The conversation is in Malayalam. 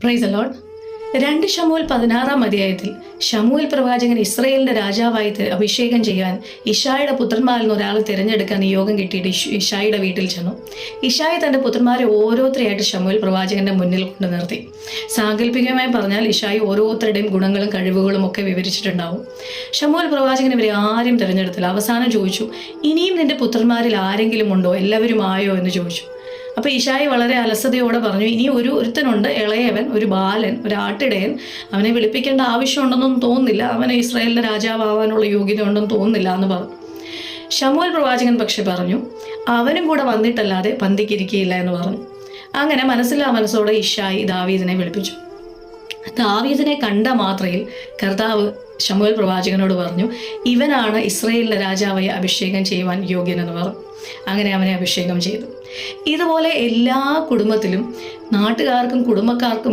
Praise the Lord. 2 ശമൂവേൽ 16-ാം അധ്യായത്തിൽ ശമൂവേൽ പ്രവാചകൻ ഇസ്രായേലിന്റെ രാജാവായി അഭിഷേകം ചെയ്യാൻ ഇശായിയുടെ പുത്രന്മാരിൽ നിന്ന് ഒരാളെ തിരഞ്ഞെടുക്കാൻ നിയോഗം കിട്ടിയിട്ട് ഇശായിയുടെ വീട്ടിൽ ചെന്നു. ഇശായി തന്റെ പുത്രന്മാരെ ഓരോരുത്തരെയായിട്ട് ശമൂവേൽ പ്രവാചകന്റെ മുന്നിൽ കൊണ്ടു നിർത്തി. സാങ്കല്പികമായി പറഞ്ഞാൽ ഇശായി ഓരോരുത്തരുടെയും ഗുണങ്ങളും കഴിവുകളും ഒക്കെ വിവരിച്ചിട്ടുണ്ടാവും. ശമൂവേൽ പ്രവാചകൻ ഇവരെ ആരും തിരഞ്ഞെടുത്തില്ല. അവസാനം ചോദിച്ചു, ഇനിയും നിന്റെ പുത്രന്മാരിൽ ആരെങ്കിലും ഉണ്ടോ, എല്ലാവരും ആയോ എന്ന് ചോദിച്ചു. അപ്പോൾ ഇശായി വളരെ അലസതയോടെ പറഞ്ഞു, ഇനി ഒരുത്തനുണ്ട്, ഇളയവൻ, ഒരു ബാലൻ, ഒരു ആട്ടിടയൻ. അവനെ വിളിപ്പിക്കേണ്ട ആവശ്യമുണ്ടെന്നൊന്നും തോന്നുന്നില്ല, അവന് ഇസ്രായേലിന്റെ രാജാവാകാനുള്ള യോഗ്യത ഉണ്ടെന്ന് തോന്നുന്നില്ല എന്ന് പറഞ്ഞു. ശമൂവേൽ പ്രവാചകൻ പക്ഷെ പറഞ്ഞു, അവനും കൂടെ വന്നിട്ടല്ലാതെ പന്തിക്കിരിക്കുകയില്ല എന്ന് പറഞ്ഞു. അങ്ങനെ മനസ്സോടെ ഇശായി ദാവീദിനെ വിളിപ്പിച്ചു. ദാവീദിനെ കണ്ട മാത്രയിൽ കർത്താവ് ശമൂവേൽ പ്രവാചകനോട് പറഞ്ഞു, ഇവനാണ് ഇസ്രായേലിലെ രാജാവായി അഭിഷേകം ചെയ്യുവാൻ യോഗ്യനെന്ന് പറഞ്ഞു. അങ്ങനെ അവനെ അഭിഷേകം ചെയ്തു. ഇതുപോലെ എല്ലാ കുടുംബത്തിലും നാട്ടുകാർക്കും കുടുംബക്കാർക്കും